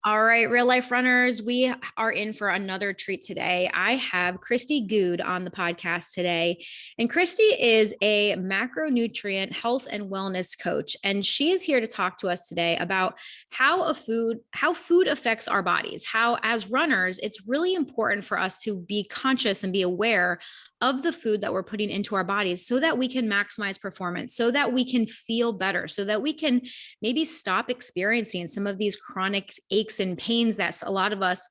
All right, real life runners, we are in for another treat today. I have Kristi Goode on the podcast today. And Kristi is a macronutrient health and wellness coach. And she is here to talk to us today about how food affects our bodies, how as runners, it's really important for us to be conscious and be aware of the food that we're putting into our bodies so that we can maximize performance, so that we can feel better, so that we can maybe stop experiencing some of these chronic aches and pains that a lot of us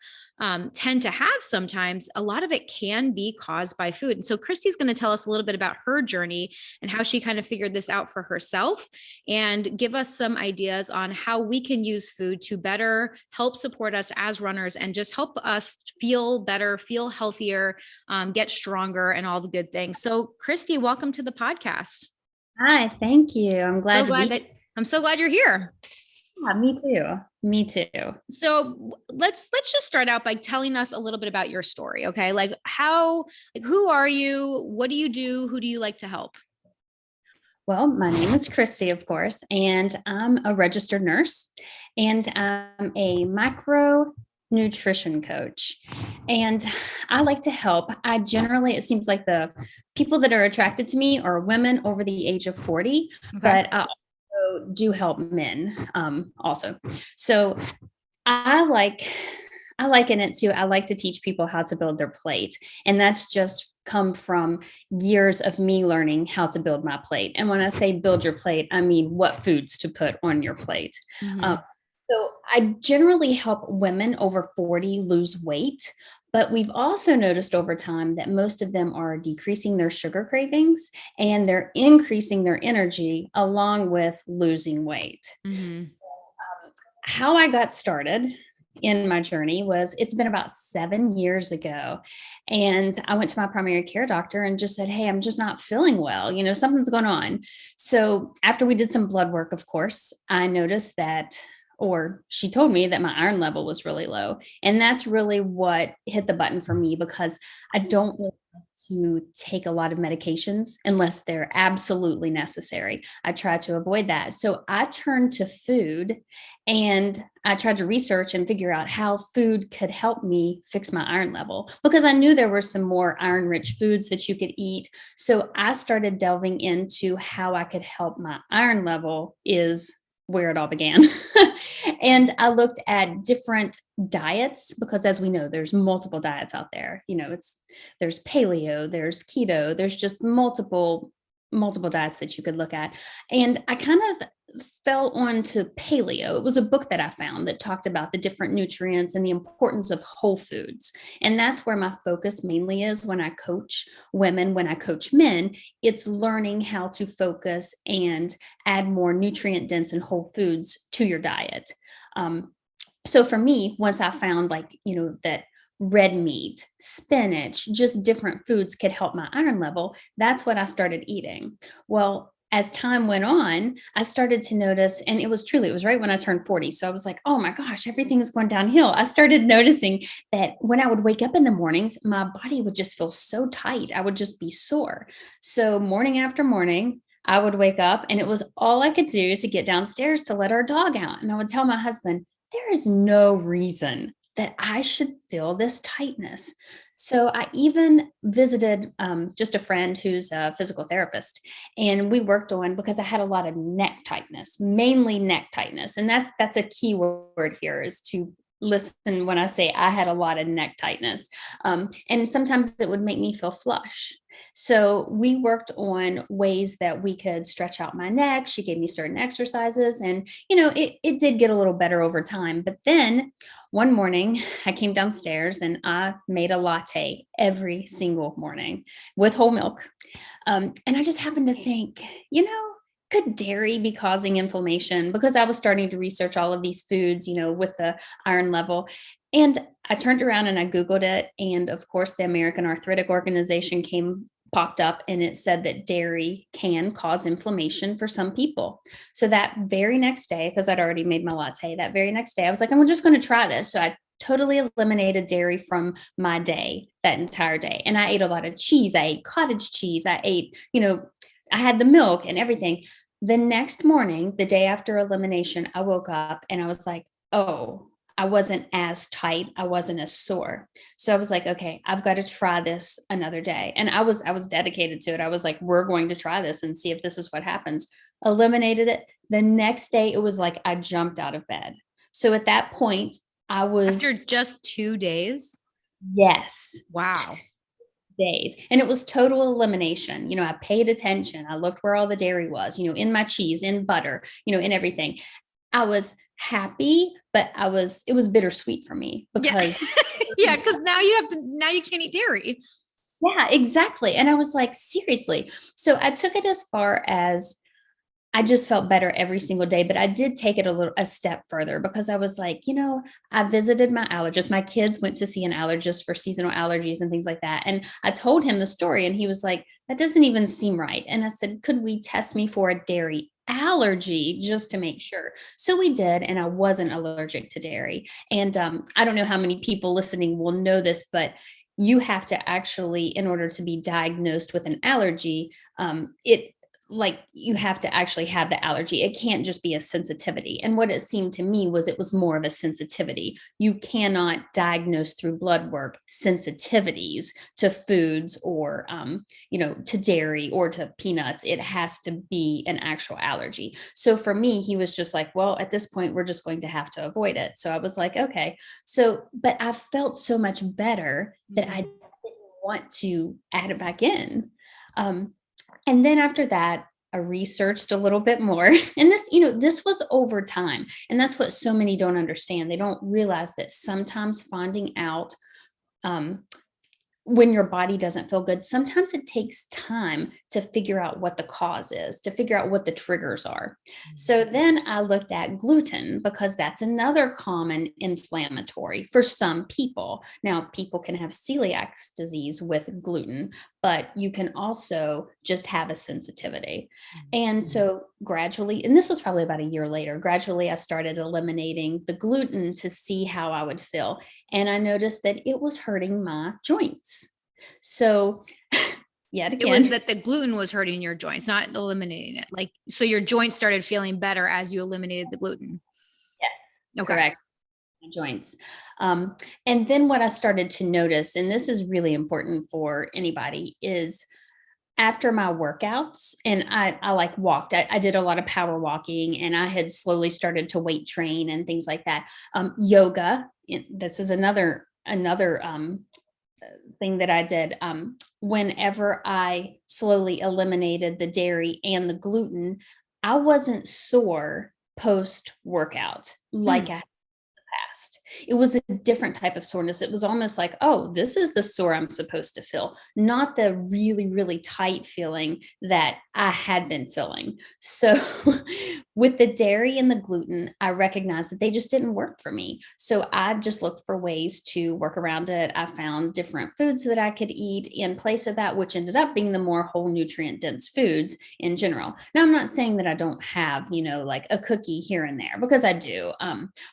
tend to have sometimes. A lot of it can be caused by food. And so Kristi's going to tell us a little bit about her journey and how she kind of figured this out for herself and give us some ideas on how we can use food to better help support us as runners and just help us feel better, feel healthier, get stronger, and all the good things. So Kristi, welcome to the podcast. Hi, thank you. I'm So glad to glad be. that I'm so glad you're here. Yeah, me too. Me too. So let's just start out by telling us a little bit about your story, okay? Who are you? What do you do? Who do you like to help? Well, my name is Kristi, of course, and I'm a registered nurse and I'm a micro nutrition coach. And I like to help. It seems like the people that are attracted to me are women over the age of 40, Okay. but I also do help men also. So I like I liken it to I like to teach people how to build their plate. And that's just come from years of me learning how to build my plate. And when I say build your plate, I mean what foods to put on your plate. Um, Mm-hmm. so I generally help women over 40 lose weight, but we've also noticed over time that most of them are decreasing their sugar cravings and they're increasing their energy along with losing weight. Mm-hmm. How I got started in my journey was it's been about 7 years ago. And I went to my primary care doctor and just said, hey, I'm just not feeling well. Something's going on. So after we did some blood work, of course, I noticed that, or she told me that my iron level was really low. And that's really what hit the button for me because I don't really like to take a lot of medications unless they're absolutely necessary. I try to avoid that. So I turned to food and I tried to research and figure out how food could help me fix my iron level because I knew there were some more iron rich foods that you could eat. So I started delving into how I could help my iron level, is where it all began. And I looked at different diets because as we know there's multiple diets out there. There's paleo, there's keto, there's just multiple diets that you could look at. And I kind of fell onto paleo. It was a book that I found that talked about the different nutrients and the importance of whole foods. And that's where my focus mainly is when I coach women, when I coach men. It's learning how to focus and add more nutrient dense and whole foods to your diet. So for me, once I found that red meat, spinach, just different foods could help my iron level, that's what I started eating. Well, as time went on, I started to notice, and it was right when I turned 40. So I was like, oh my gosh, everything is going downhill. I started noticing that when I would wake up in the mornings, my body would just feel so tight. I would just be sore. So morning after morning, I would wake up and it was all I could do to get downstairs to let our dog out. And I would tell my husband, there is no reason that I should feel this tightness. So I even visited just a friend who's a physical therapist, and we worked on because I had a lot of neck tightness, mainly neck tightness, and that's a key word here is to listen when I say I had a lot of neck tightness, and sometimes it would make me feel flush. So we worked on ways that we could stretch out my neck. She gave me certain exercises, and it did get a little better over time. But then one morning, I came downstairs and I made a latte every single morning with whole milk. And I just happened to think, could dairy be causing inflammation? Because I was starting to research all of these foods, with the iron level. And I turned around and I Googled it. And of course, the American Arthritic Organization popped up and it said that dairy can cause inflammation for some people. So that very next day, because I'd already made my latte, that very next day, I was like, I'm just going to try this. So I totally eliminated dairy from my day that entire day. And I ate a lot of cheese. I ate cottage cheese. I had the milk and everything. The next morning, the day after elimination, I woke up and I was like, oh, I wasn't as tight. I wasn't as sore. So I was like, okay, I've got to try this another day. And I was dedicated to it. I was like, we're going to try this and see if this is what happens. Eliminated it. The next day, it was like I jumped out of bed. So at that point, I After was, just 2 days? yes, Wow. days. And it was total elimination. I paid attention. I looked where all the dairy was, in my cheese, in butter, in everything. I was happy, but it was bittersweet for me Yeah. because Yeah, because now you can't eat dairy. yeah, exactly. And I was like, seriously. So I took it as far as I just felt better every single day, but I did take it a step further because I was like, I visited my allergist. My kids went to see an allergist for seasonal allergies and things like that. And I told him the story and he was like, that doesn't even seem right. And I said, could we test me for a dairy allergy just to make sure? So we did, and I wasn't allergic to dairy. And I don't know how many people listening will know this, but you have to actually, in order to be diagnosed with an allergy, it like you have to actually have the allergy. It can't just be a sensitivity. And what it seemed to me was it was more of a sensitivity. You cannot diagnose through blood work sensitivities to foods or, to dairy or to peanuts. It has to be an actual allergy. So for me, he was just like, well, at this point, we're just going to have to avoid it. So I was like, okay. So, but I felt so mumuch better that I didn't want to add it back in. And then after that, I researched a little bit more. And this was over time. And that's what so many don't understand. They don't realize that sometimes finding out um, when your body doesn't feel good, sometimes it takes time to figure out what the cause is, to figure out what the triggers are. So then I looked at gluten because that's another common inflammatory for some people. Now, people can have celiac disease with gluten, but you can also just have a sensitivity. And so gradually, and this was probably about a year later, gradually I started eliminating the gluten to see how I would feel. And I noticed that it was hurting my joints. So, yet It was again, that the gluten was hurting your joints, not eliminating it. Like, so your joints started feeling better as you eliminated the gluten. yes, Okay. correct. My joints. And then what I started to notice, and this is really important for anybody, is after my workouts, and I like walked, I did a lot of power walking and I had slowly started to weight train and things like that. Yoga, this is another thing that I did. Whenever I slowly eliminated the dairy and the gluten, I wasn't sore post workout like I past. It was a different type of soreness. It was almost like, oh, this is the sore I'm supposed to feel, not the really, really tight feeling that I had been feeling. So, with the dairy and the gluten, I recognized that they just didn't work for me. So, I just looked for ways to work around it. I found different foods that I could eat in place of that, which ended up being the more whole nutrient dense foods in general. Now, I'm not saying that I don't have, like a cookie here and there because I do.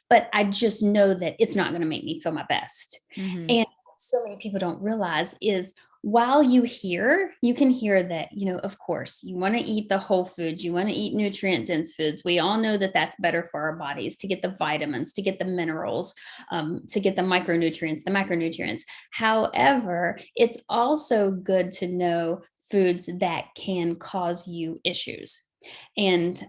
But I just know that it's not going to make me feel my best. Mm-hmm. And so many people don't realize is while you can hear that, of course, you want to eat the whole foods, you want to eat nutrient dense foods. We all know that that's better for our bodies to get the vitamins, to get the minerals, to get the micronutrients, the macronutrients. However, it's also good to know foods that can cause you issues. And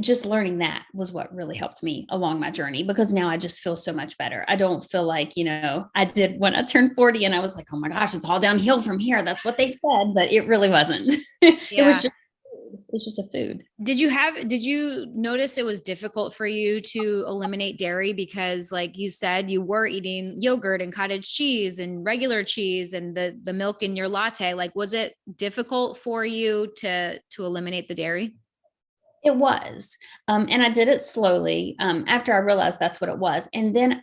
just learning that was what really helped me along my journey because now I just feel so much better. I don't feel like, I did when I turned 40 and I was like, oh my gosh, it's all downhill from here. That's what they said, but it really wasn't. Yeah. It was just a food. Did you notice it was difficult for you to eliminate dairy because like you said, you were eating yogurt and cottage cheese and regular cheese and the milk in your latte? Like, was it difficult for you to eliminate the dairy? It was. And I did it slowly after I realized that's what it was. And then,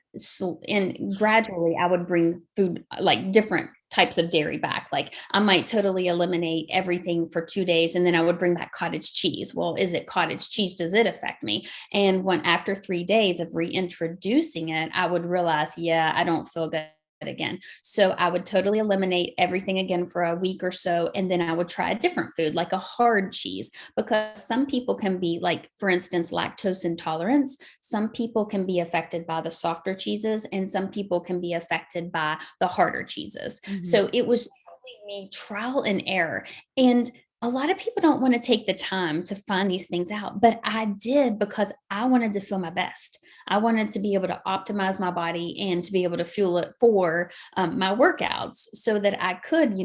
and gradually, I would bring food like different types of dairy back. Like I might totally eliminate everything for 2 days and then I would bring back cottage cheese. Well, is it cottage cheese? Does it affect me? And when after 3 days of reintroducing it, I would realize, yeah, I don't feel good again. So I would totally eliminate everything again for a week or so. And then I would try a different food, like a hard cheese, because some people can be like, for instance, lactose intolerance. Some people can be affected by the softer cheeses, and some people can be affected by the harder cheeses. Mhm. So it was truly me trial and error. And a lot of people don't want to take the time to find these things out, but I did because I wanted to feel my best. I wanted to be able to optimize my body and to be able to fuel it for my workouts so that I could,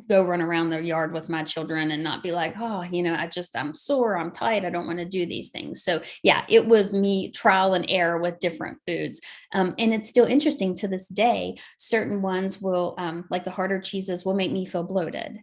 go run around the yard with my children and not be like, oh, I'm sore, I'm tight, I don't want to do these things. So, yeah, it was me trial and error with different foods. And it's still interesting to this day. Certain ones will, like the harder cheeses, will make me feel bloated.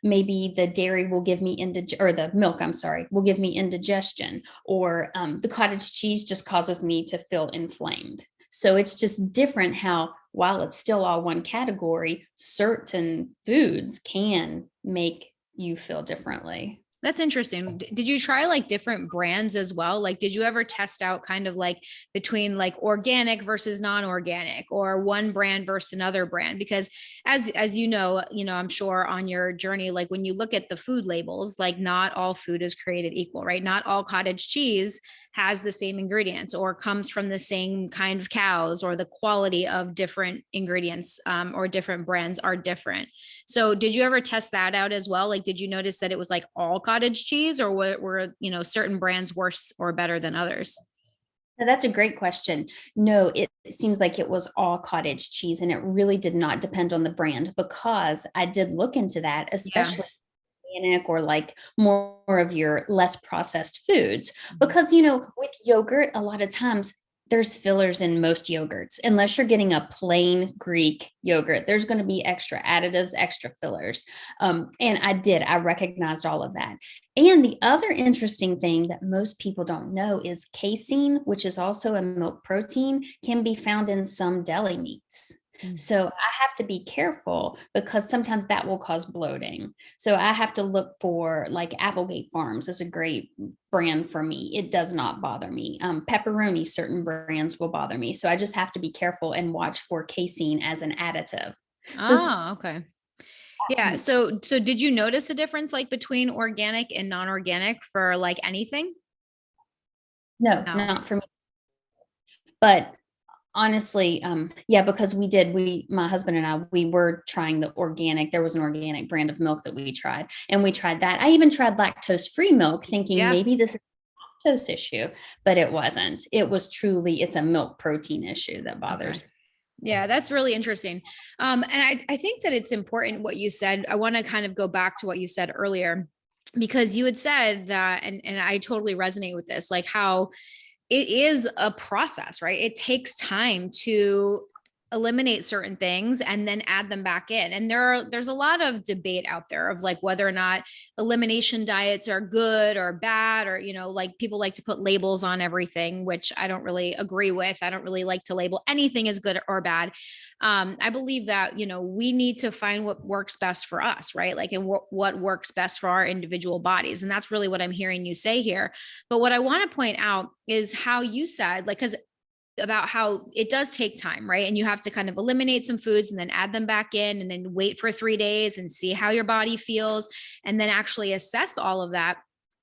Maybe the dairy will give me or the milk, I'm sorry, will give me indigestion, or the cottage cheese just causes me to feel inflamed. So it's just different how, while it's still all one category, certain foods can make you feel differently. That's interesting. Did you try like different brands as well? Like, did you ever test out kind of like between like organic versus non-organic, or one brand versus another brand? Because as I'm sure on your journey, like when you look at the food labels, like not all food is created equal, right? Not all cottage cheese has the same ingredients or comes from the same kind of cows, or the quality of different ingredients or different brands are different. So did you ever test that out as well? Like, did you notice that it was like all cottage cheese, or were certain brands worse or better than others? Now, that's a great question. No, it seems like it was all cottage cheese, and it really did not depend on the brand, because I did look into that, Yeah. especially organic or like more of your less processed foods. Mhm. Because, with yogurt, a lot of times there's fillers in most yogurts. Unless you're getting a plain Greek yogurt, there's going to be extra additives, extra fillers. And I recognized all of that. And the other interesting thing that most people don't know is casein, which is also a milk protein, can be found in some deli meats. Mm. So I have to be careful, because sometimes that will cause bloating. So I have to look for, like, Applegate Farms is a great brand for me. It does not bother me. Pepperoni, certain brands will bother me. So I just have to be careful and watch for casein as an additive. So it's Oh, okay. Yeah. So did you notice a difference like between organic and non-organic for like anything? no, No. not for me. But honestly, yeah, because my husband and I, we were trying the organic. There was an organic brand of milk that we tried, and we tried that. I even tried lactose free milk, thinking Yeah. maybe this is a lactose issue, but it wasn't. It was truly, it's a milk protein issue that Okay. bothers. Yeah, that's really interesting. And I think that it's important what you said. I want to kind of go back to what you said earlier, because you had said that, and I totally resonate with this, like how it is a process, right? It takes time to eliminate certain things and then add them back in. And there's a lot of debate out there of like whether or not elimination diets are good or bad, or like people like to put labels on everything, which I don't really agree with. I don't really like to label anything as good or bad. I believe that we need to find what works best for us, right? Like, and what works best for our individual bodies. And that's really what I'm hearing you say here. But what I want to point out is how you said, like, because about how it does take time, right? And you have to kind of eliminate some foods and then add them back in, and then wait for 3 days and see how your body feels, and then actually assess all of that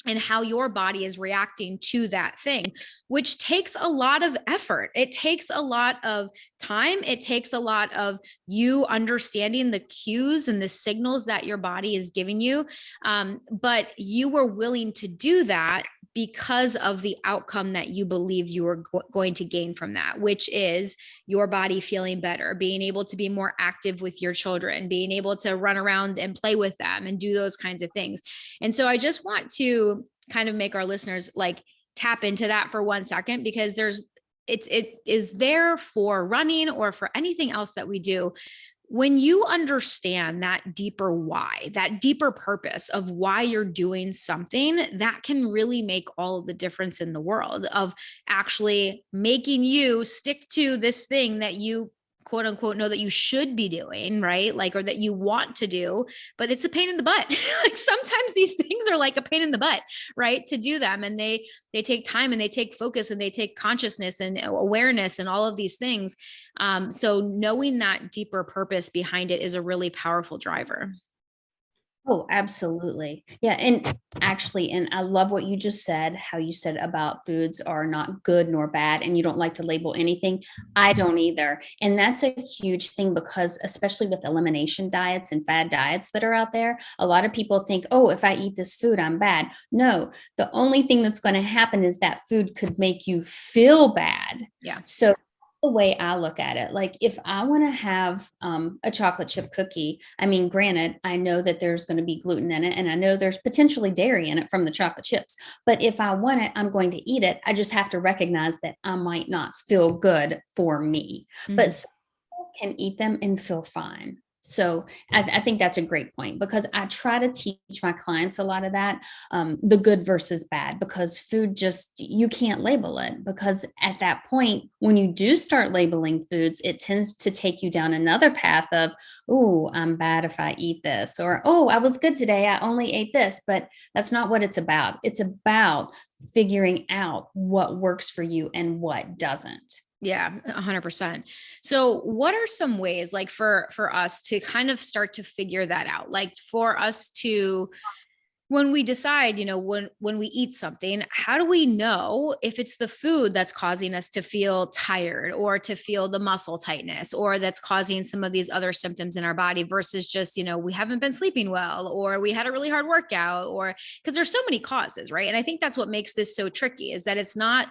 and how your body is reacting to that thing, which takes a lot of effort. It takes a lot of time. It takes a lot of you understanding the cues and the signals that your body is giving you. But you were willing to do that because of the outcome that you believed you were going to gain from that, which is your body feeling better, being able to be more active with your children, being able to run around and play with them and do those kinds of things. And so I just want to kind of make our listeners like tap into that for 1 second, because it is there for running or for anything else that we do. When you understand that deeper why, that deeper purpose of why you're doing something, that can really make all of the difference in the world of actually making you stick to this thing that you quote unquote know that you should be doing, right? Like, or that you want to do, but it's a pain in the butt. Like sometimes these things are like a pain in the butt, right? To do them. And they take time and they take focus and they take consciousness and awareness and all of these things. So knowing that deeper purpose behind it is a really powerful driver. Oh, absolutely. Yeah. And actually, and I love what you just said, how you said about foods are not good nor bad, and you don't like to label anything. I don't either. And that's a huge thing because, especially with elimination diets and fad diets that are out there, a lot of people think, oh, if I eat this food, I'm bad. No, the only thing that's going to happen is that food could make you feel bad. Yeah. So, the way I look at it. Like if I want to have a chocolate chip cookie, I mean, granted, I know that there's going to be gluten in it and I know there's potentially dairy in it from the chocolate chips. But if I want it, I'm going to eat it. I just have to recognize that I might not feel good for me. But Mhm. some people can eat them and feel fine. So I think that's a great point because I try to teach my clients a lot of that, the good versus bad, because food just, you can't label it because at that point, when you do start labeling foods, it tends to take you down another path of, oh, I'm bad if I eat this, or, oh, I was good today. I only ate this, but that's not what it's about. It's about figuring out what works for you and what doesn't. Yeah, 100%. So what are some ways like for us to kind of start to figure that out? Like for us to when we decide, when we eat something, how do we know if it's the food that's causing us to feel tired or to feel the muscle tightness or that's causing some of these other symptoms in our body versus just, we haven't been sleeping well or we had a really hard workout or because there's so many causes, right? And I think that's what makes this so tricky is that it's not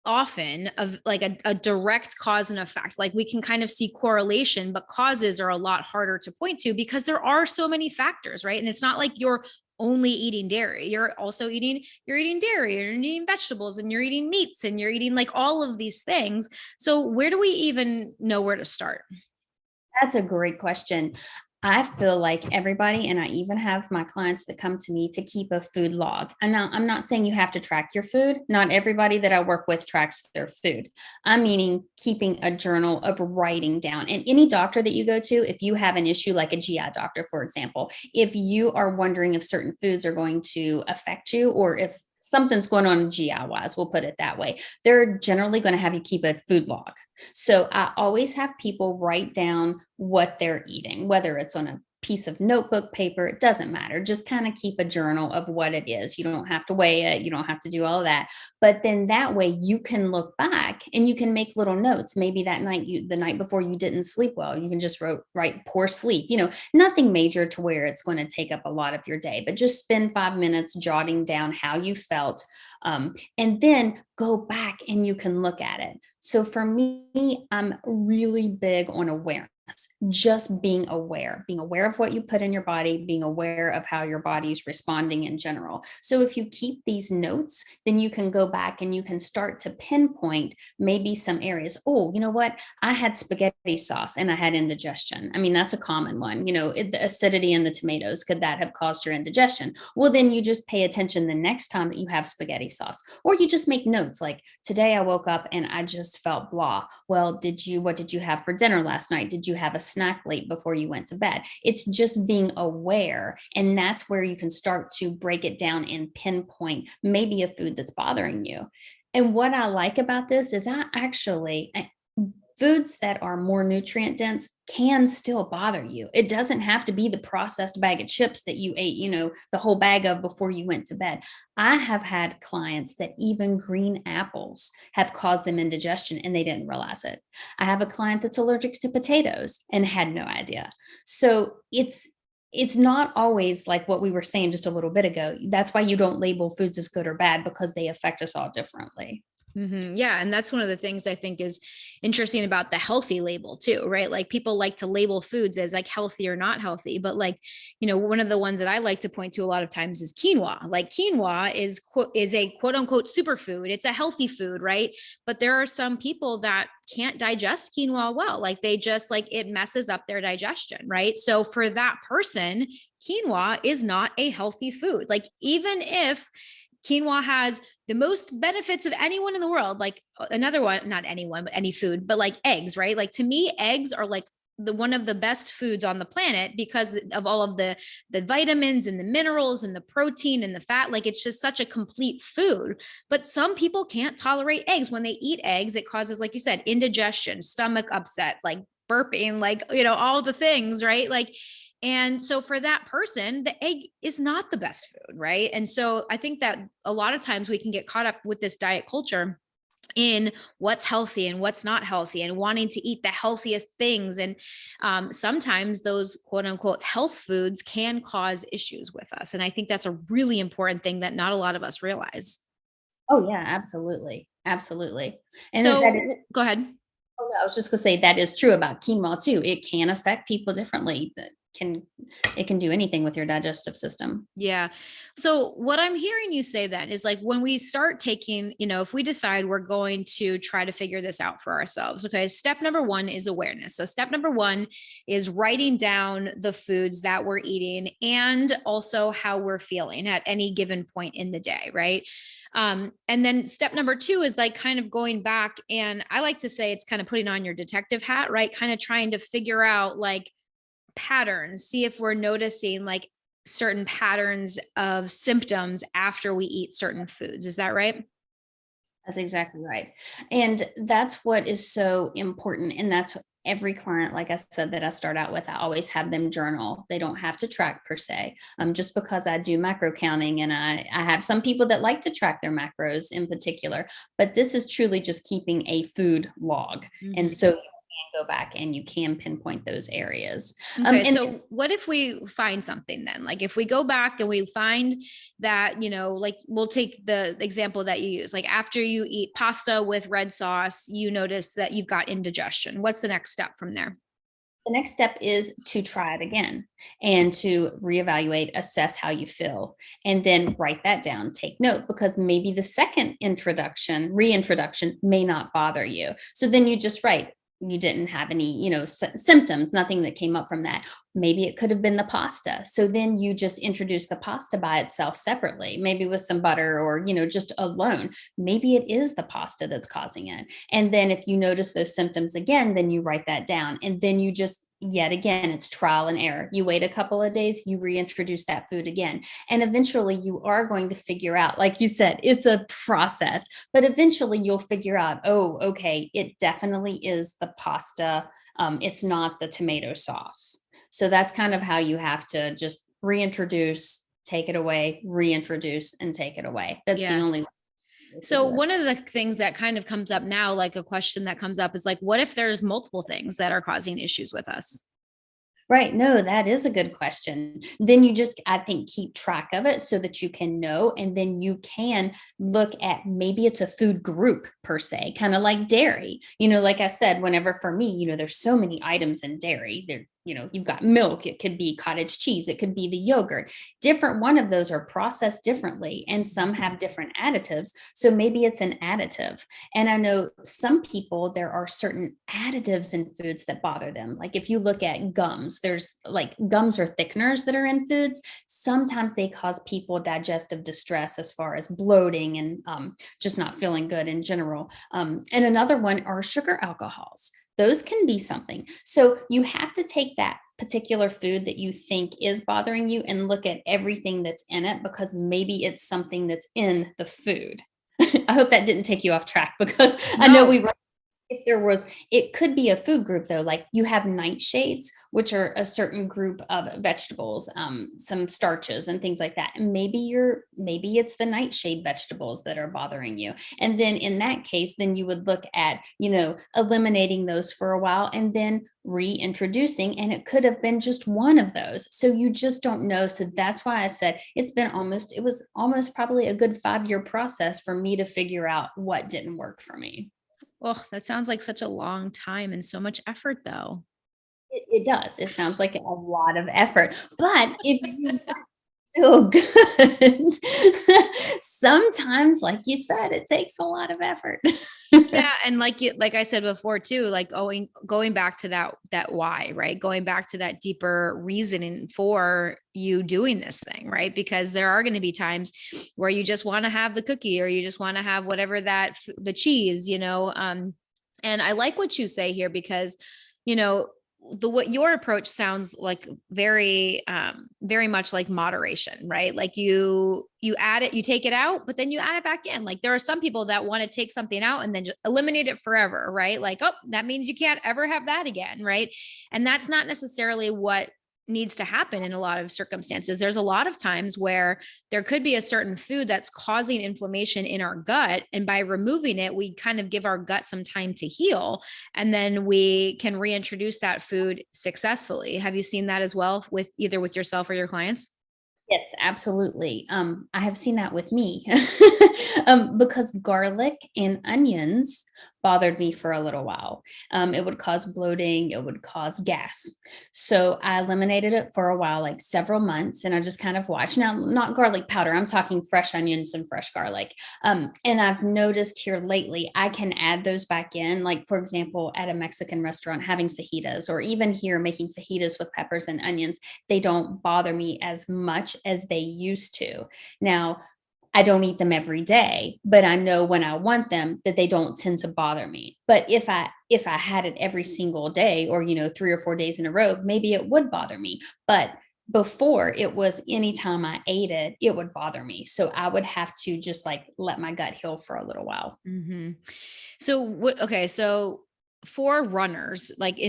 often of like a direct cause and effect. Like we can kind of see correlation, but causes are a lot harder to point to because there are so many factors, right? And it's not like you're only eating dairy. You're eating dairy, you're eating vegetables, and you're eating meats, and you're eating like all of these things. So where do we even know where to start? That's a great question. I feel like everybody, and I even have my clients that come to me to keep a food log. And now I'm not saying you have to track your food. Not everybody that I work with tracks their food. I'm meaning keeping a journal of writing down. And any doctor that you go to, if you have an issue, like a GI doctor, for example, if you are wondering if certain foods are going to affect you or if something's going on GI wise, we'll put it that way, they're generally going to have you keep a food log. So I always have people write down what they're eating, whether it's on a piece of notebook paper, it doesn't matter. Just kind of keep a journal of what it is. You don't have to weigh it, you don't have to do all of that. But then that way you can look back and you can make little notes. Maybe that night the night before you didn't sleep well, you can just write poor sleep. Nothing major to where it's going to take up a lot of your day, but just spend 5 minutes jotting down how you felt. And then go back and you can look at it. So for me, I'm really big on awareness, just being aware of what you put in your body, being aware of how your body's responding in general. So if you keep these notes, then you can go back and you can start to pinpoint maybe some areas. Oh, you know what? I had spaghetti sauce and I had indigestion. I mean, that's a common one. The acidity in the tomatoes, could that have caused your indigestion? Well, then you just pay attention the next time that you have spaghetti sauce, or you just make notes like, today I woke up and I just felt blah. Well, what did you have for dinner last night? Did you have a snack late before you went to bed? It's just being aware. And that's where you can start to break it down and pinpoint maybe a food that's bothering you. And what I like about this is foods that are more nutrient dense can still bother you. It doesn't have to be the processed bag of chips that you ate, the whole bag of before you went to bed. I have had clients that even green apples have caused them indigestion and they didn't realize it. I have a client that's allergic to potatoes and had no idea. So it's not always like what we were saying just a little bit ago. That's why you don't label foods as good or bad, because they affect us all differently. Yeah. And that's one of the things I think is interesting about the healthy label too, right? Like people like to label foods as like healthy or not healthy, but like, one of the ones that I like to point to a lot of times is quinoa. Like quinoa is a quote unquote superfood. It's a healthy food, right? But there are some people that can't digest quinoa well. Like they just like it messes up their digestion, right? So for that person, quinoa is not a healthy food. Like even if Quinoa has the most benefits of anyone in the world. Like another one, not anyone, but any food, but like eggs, right? Like to me, eggs are like the one of the best foods on the planet because of all of the vitamins and the minerals and the protein and the fat. Like it's just such a complete food. But some people can't tolerate eggs. When they eat eggs, it causes, like you said, indigestion, stomach upset, like burping, like, all the things, right? Like, and so for that person, the egg is not the best food, right? And so I think that a lot of times we can get caught up with this diet culture in what's healthy and what's not healthy and wanting to eat the healthiest things. And sometimes those quote unquote health foods can cause issues with us. And I think that's a really important thing that not a lot of us realize. Oh yeah, absolutely. Absolutely. And So that is, go ahead. oh, I was just gonna say that is true about quinoa too. It can affect people differently. That can it can do anything with your digestive system. Yeah. So what I'm hearing you say then is like when we start taking, if we decide we're going to try to figure this out for ourselves, okay, step number one is awareness. So step number one is writing down the foods that we're eating and also how we're feeling at any given point in the day, right? And then step number two is like kind of going back, and I like to say it's kind of putting on your detective hat, right? Kind of trying to figure out like patterns, see if we're noticing like certain patterns of symptoms after we eat certain foods. Is that right? That's exactly right. And that's what is so important. And that's every client, like I said, that I start out with, I always have them journal. They don't have to track per se. Just because I do macro counting and I have some people that like to track their macros in particular, but this is truly just keeping a food log. And Mhm. so you can go back and you can pinpoint those areas. Okay, And so what if we find something then? Like if we go back and we find that, like we'll take the example that you use, like after you eat pasta with red sauce, you notice that you've got indigestion. What's the next step from there? the next step is to try it again and to reevaluate, assess how you feel, and then write that down. Take note because maybe the second reintroduction may not bother you. So then you just write, you didn't have any, symptoms, nothing that came up from that. Maybe it could have been the pasta. So then you just introduce the pasta by itself separately, maybe with some butter or, just alone. Maybe it is the pasta that's causing it. And then if you notice those symptoms again, then you write that down. And then you just, yet again, it's trial and error. You wait a couple of days, you reintroduce that food again. And eventually you are going to figure out, like you said, it's a process, but eventually you'll figure out, oh, okay, it definitely is the pasta. It's not the tomato sauce. So that's kind of how you have to just reintroduce, take it away, reintroduce, and take it away. That's the Yeah. only way to So do it. one of the things that kind of comes up now, like a question that comes up is like, what if there's multiple things that are causing issues with us? Right. No, that is a good question. Then you just, I think, keep track of it so that you can know. And then you can look at maybe it's a food group per se, kind of like dairy. Like I said, whenever for me, there's so many items in dairy. There, you've got milk, it could be cottage cheese, it could be the yogurt. Different one of those are processed differently, and some have different additives. So maybe it's an additive. And I know some people, there are certain additives in foods that bother them. Like if you look at gums, there's like gums or thickeners that are in foods. Sometimes they cause people digestive distress as far as bloating and just not feeling good in general. And another one are sugar alcohols. Those can be something. So you have to take that particular food that you think is bothering you and look at everything that's in it because maybe it's something that's in the food. I hope that didn't take you off track because I know we No. were if there was, it could be a food group though, like you have nightshades, which are a certain group of vegetables, some starches and things like that. And maybe it's the nightshade vegetables that are bothering you. And then in that case, then you would look at, eliminating those for a while and then reintroducing. And it could have been just one of those. So you just don't know. So that's why I said it was almost probably a good 5-year process for me to figure out what didn't work for me. Oh, that sounds like such a long time and so much effort, though. It does. It sounds like a lot of effort, but if you feel good. Sometimes, like you said, it takes a lot of effort. Yeah, and like I said before too, like going back to that why, right? Going back to that deeper reasoning for you doing this thing, right? Because there are going to be times where you just want to have the cookie or you just want to have whatever the cheese, and I like what you say here because, you know, what your approach sounds like very much like moderation, right? Like you add it, you take it out, but then you add it back in. Like there are some people that want to take something out and then just eliminate it forever, right? Like, oh, that means you can't ever have that again, right? And that's not necessarily what needs to happen in a lot of circumstances. There's a lot of times where there could be a certain food that's causing inflammation in our gut, and by removing it, we kind of give our gut some time to heal, and then we can reintroduce that food successfully. Have you seen that as well with either with yourself or your clients? Yes, absolutely. I have seen that with me because garlic and onions bothered me for a little while. It would cause bloating, it would cause gas. So I eliminated it for a while, like several months, and I just kind of watched. Now, not garlic powder, I'm talking fresh onions and fresh garlic. And I've noticed here lately, I can add those back in. Like, for example, at a Mexican restaurant, having fajitas, or even here making fajitas with peppers and onions, they don't bother me as much as they used to. Now, I don't eat them every day, but I know when I want them that they don't tend to bother me. But if I had it every single day, or 3 or 4 days in a row, maybe it would bother me. But before, it was anytime I ate it, it would bother me. So I would have to just like let my gut heal for a little while. Mm-hmm. So what? Okay, so for runners, like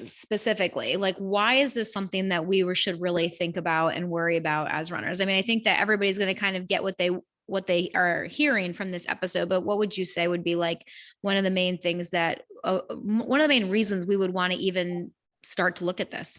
specifically, like why is this something that should really think about and worry about as runners? I mean, I think that everybody's going to kind of get what they are hearing from this episode, but what would you say would be like one of the main things that one of the main reasons we would want to even start to look at this?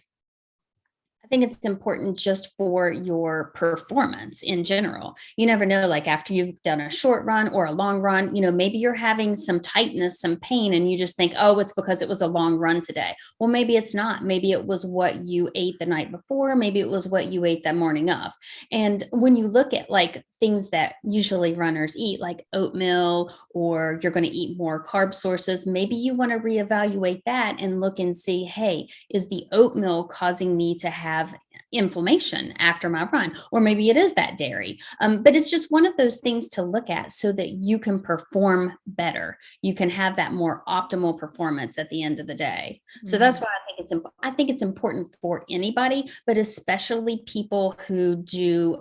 I think it's important just for your performance in general. You never know, like after you've done a short run or a long run, maybe you're having some tightness, some pain, and you just think, oh, it's because it was a long run today. Well, maybe it's not. Maybe it was what you ate the night before. Maybe it was what you ate that morning of. And when you look at like things that usually runners eat, like oatmeal, or you're going to eat more carb sources, maybe you want to reevaluate that and look and see, hey, is the oatmeal causing me to have inflammation after my run? Or maybe it is that dairy. But it's just one of those things to look at so that you can perform better. You can have that more optimal performance at the end of the day. So that's why I think it's important for anybody, but especially people who do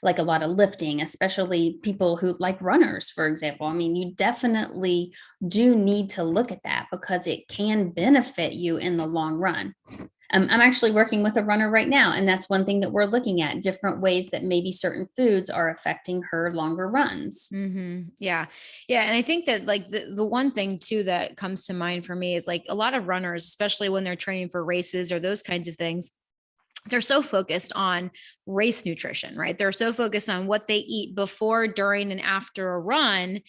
like a lot of lifting, especially people who like runners, for example. I mean, you definitely do need to look at that because it can benefit you in the long run. I'm actually working with a runner right now, and that's one thing that we're looking at, different ways that maybe certain foods are affecting her longer runs. Yeah. Yeah. And I think that like the one thing too that comes to mind for me is like a lot of runners, especially when they're training for races or those kinds of things, they're so focused on race nutrition, right? They're so focused on what they eat before, during, and after a run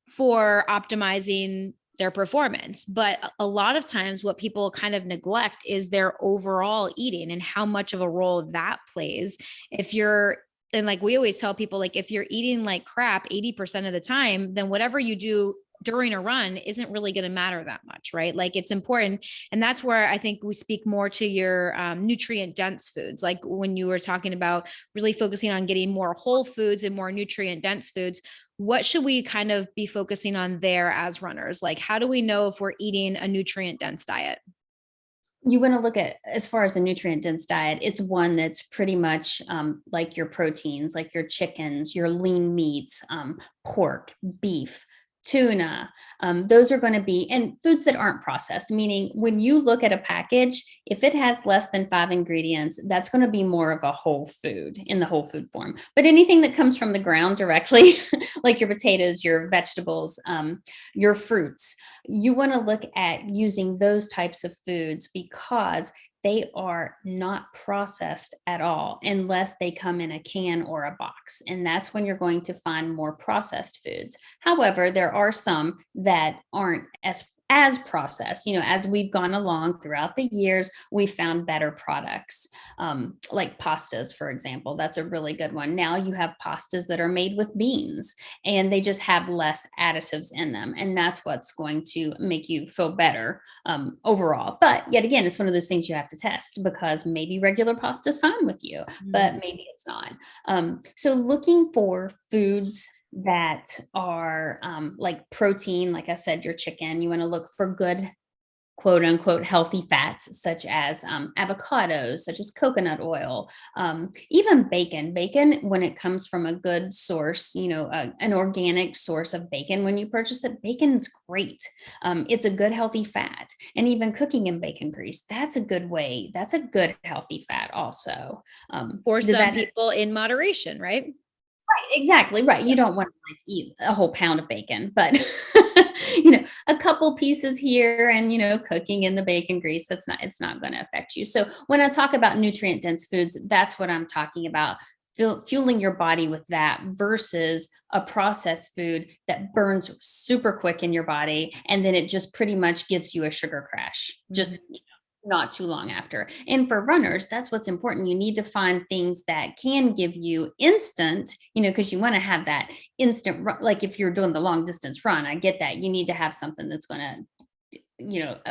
for optimizing their performance. But a lot of times, what people kind of neglect is their overall eating and how much of a role that plays. If you're and like we always tell people, like if you're eating like crap 80% of the time, then whatever you do during a run isn't really going to matter that much, right? Like it's important. And that's where I think we speak more to your nutrient dense foods. Like when you were talking about really focusing on getting more whole foods and more nutrient dense foods, what should we kind of be focusing on there as runners? Like, how do we know if we're eating a nutrient dense diet? You want to look at, as far as a nutrient dense diet, it's one that's pretty much like your proteins, like your chickens, your lean meats, pork, beef, tuna. Those are going to be, and foods that aren't processed, meaning when you look at a package, if it has less than 5 ingredients, that's going to be more of a whole food in the whole food form. But anything that comes from the ground directly, like your potatoes, your vegetables, your fruits, you want to look at using those types of foods because they are not processed at all unless they come in a can or a box. And that's when you're going to find more processed foods. However, there are some that aren't as processed. As we've gone along throughout the years, we found better products, like pastas, for example. That's a really good one. Now you have pastas that are made with beans, and they just have less additives in them. And that's what's going to make you feel better overall. But yet again, it's one of those things you have to test, because maybe regular pasta is fine with you, but maybe it's not. So looking for foods that are like protein, like I said, your chicken, you want to look for good, quote unquote, healthy fats, such as avocados, such as coconut oil, even bacon. Bacon, when it comes from a good source, an organic source of bacon, when you purchase it, bacon's great. It's a good, healthy fat. And even cooking in bacon grease, that's a good way. That's a good, healthy fat also. For some people in moderation, right? Right, exactly right. You don't want to like eat a whole pound of bacon, but a couple pieces here, and cooking in the bacon grease, it's not going to affect you. So when I talk about nutrient dense foods, that's what I'm talking about. Fueling your body with that versus a processed food that burns super quick in your body, and then it just pretty much gives you a sugar crash. Just not too long after. And for runners, that's what's important. You need to find things that can give you instant, because you want to have that instant, like if you're doing the long distance run, I get that. You need to have something that's going to,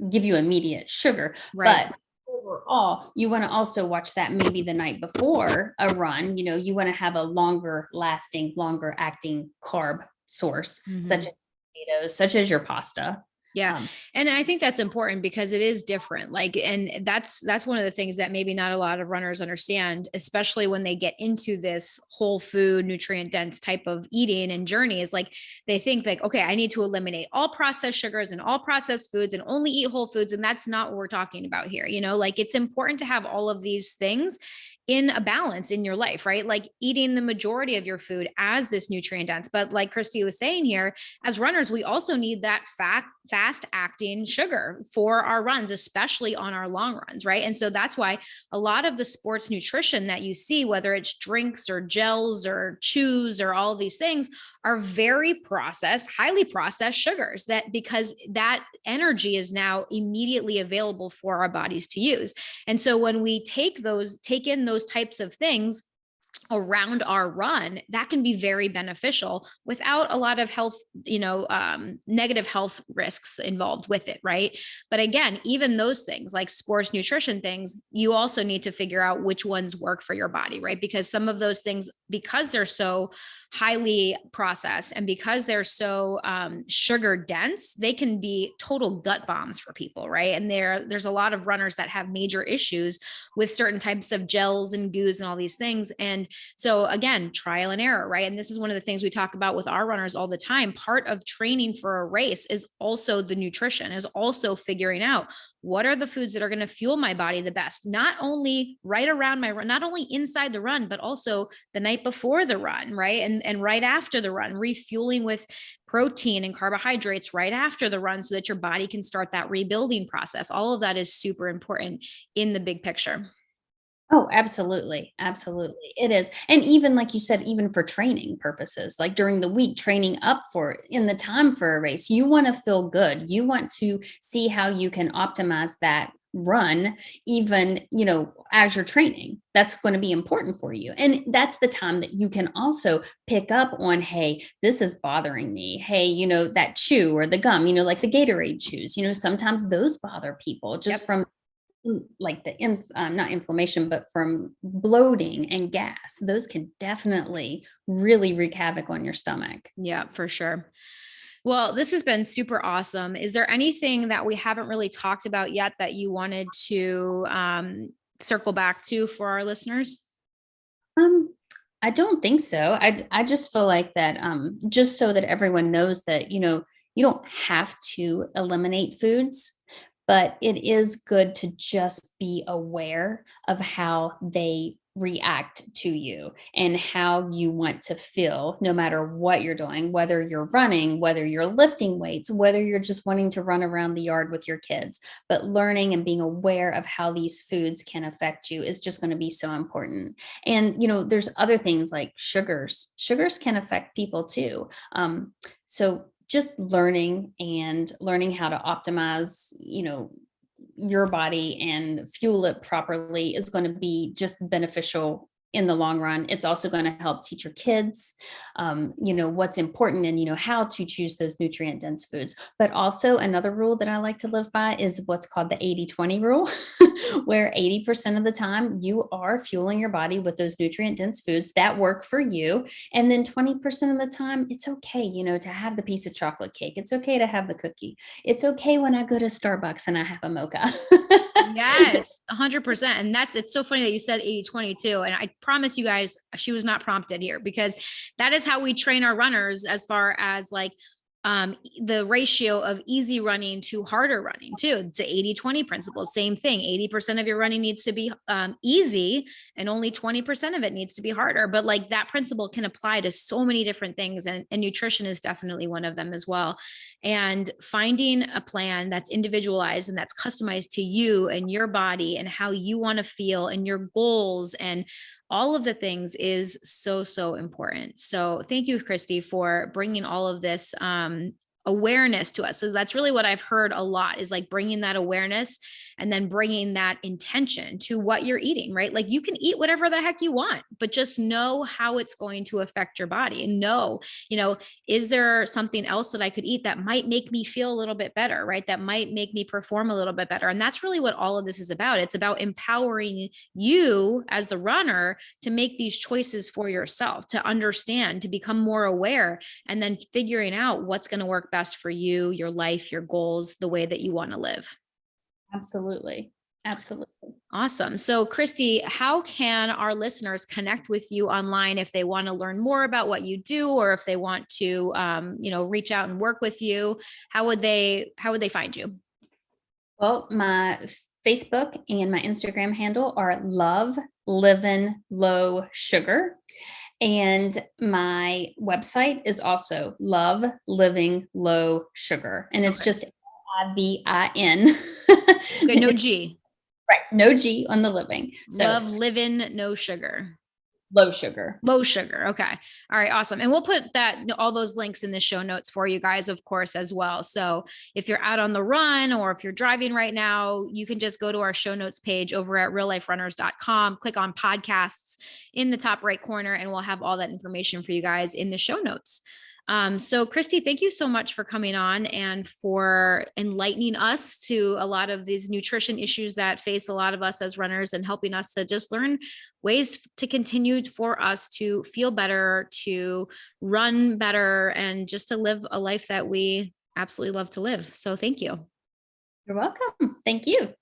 give you immediate sugar. Right. But overall, you want to also watch that maybe the night before a run. You want to have a longer lasting, longer acting carb source, such as potatoes, such as your pasta. Yeah. And I think that's important because it is different. And that's one of the things that maybe not a lot of runners understand, especially when they get into this whole food, nutrient dense type of eating and journey, is like, they think like, okay, I need to eliminate all processed sugars and all processed foods and only eat whole foods. And that's not what we're talking about here. Like it's important to have all of these things in a balance in your life, right? Like eating the majority of your food as this nutrient dense. But like Kristi was saying here, as runners, we also need that fast acting sugar for our runs, especially on our long runs, right? And so that's why a lot of the sports nutrition that you see, whether it's drinks or gels or chews or all these things, are very processed, highly processed sugars, that because that energy is now immediately available for our bodies to use. And so when we take in those types of things around our run, that can be very beneficial without a lot of health, negative health risks involved with it. Right. But again, even those things like sports nutrition things, you also need to figure out which ones work for your body, right? Because some of those things, because they're so highly processed and because they're so sugar dense, they can be total gut bombs for people, right? And there's a lot of runners that have major issues with certain types of gels and goos and all these things. And so again, trial and error, right? And this is one of the things we talk about with our runners all the time. Part of training for a race is also the nutrition, is also figuring out what are the foods that are going to fuel my body the best, not only right around my run, not only inside the run, but also the night before the run, right? And right after the run, refueling with protein and carbohydrates right after the run so that your body can start that rebuilding process. All of that is super important in the big picture. Oh, absolutely. Absolutely. It is. And even like you said, even for training purposes, like during the week, training up for in the time for a race, you want to feel good. You want to see how you can optimize that run, even, as you're training. That's going to be important for you. And that's the time that you can also pick up on, hey, this is bothering me. Hey, that chew or the gum, like the Gatorade chews, sometimes those bother people just from like not inflammation, but from bloating and gas. Those can definitely really wreak havoc on your stomach. Yeah, for sure. Well, this has been super awesome. Is there anything that we haven't really talked about yet that you wanted to circle back to for our listeners? I don't think so. I just feel like that just so that everyone knows that, you don't have to eliminate foods, but it is good to just be aware of how they react to you and how you want to feel no matter what you're doing, whether you're running, whether you're lifting weights, whether you're just wanting to run around the yard with your kids. But learning and being aware of how these foods can affect you is just going to be so important. And, there's other things like sugars. Sugars can affect people too. So just learning how to optimize, your body and fuel it properly is going to be just beneficial in the long run. It's also going to help teach your kids, what's important and, how to choose those nutrient dense foods. But also another rule that I like to live by is what's called the 80-20 rule, where 80% of the time you are fueling your body with those nutrient dense foods that work for you. And then 20% of the time, it's okay, to have the piece of chocolate cake. It's okay to have the cookie. It's okay when I go to Starbucks and I have a mocha. Yes, 100%. And it's so funny that you said 80-20 too. And I promise you guys, she was not prompted here, because that is how we train our runners, as far as like the ratio of easy running to harder running too. It's the 80-20 principle. Same thing. 80% of your running needs to be easy, and only 20% of it needs to be harder. But like, that principle can apply to so many different things. And nutrition is definitely one of them as well. And finding a plan that's individualized and that's customized to you and your body and how you want to feel and your goals and all of the things is so, so important. So thank you, Kristi, for bringing all of this awareness to us. So that's really what I've heard a lot, is like bringing that awareness and then bringing that intention to what you're eating, right? Like, you can eat whatever the heck you want, but just know how it's going to affect your body, and know, is there something else that I could eat that might make me feel a little bit better, right? That might make me perform a little bit better. And that's really what all of this is about. It's about empowering you as the runner to make these choices for yourself, to understand, to become more aware, and then figuring out what's going to work best for you, your life, your goals, the way that you want to live. Absolutely. Absolutely. Awesome. So Kristi, how can our listeners connect with you online if they want to learn more about what you do, or if they want to, reach out and work with you? How would they find you? Well, my Facebook and my Instagram handle are Love Living Low Sugar. And my website is also Love Living Low Sugar. And it's just LIVIN. Okay, no G. Right. No G on the living. So Love living, no sugar. Low sugar. Low sugar. Okay. All right. Awesome. And we'll put all those links in the show notes for you guys, of course, as well. So if you're out on the run, or if you're driving right now, you can just go to our show notes page over at realliferunners.com, click on podcasts in the top right corner, and we'll have all that information for you guys in the show notes. So Kristi, thank you so much for coming on and for enlightening us to a lot of these nutrition issues that face a lot of us as runners, and helping us to just learn ways to continue for us to feel better, to run better, and just to live a life that we absolutely love to live. So thank you. You're welcome. Thank you.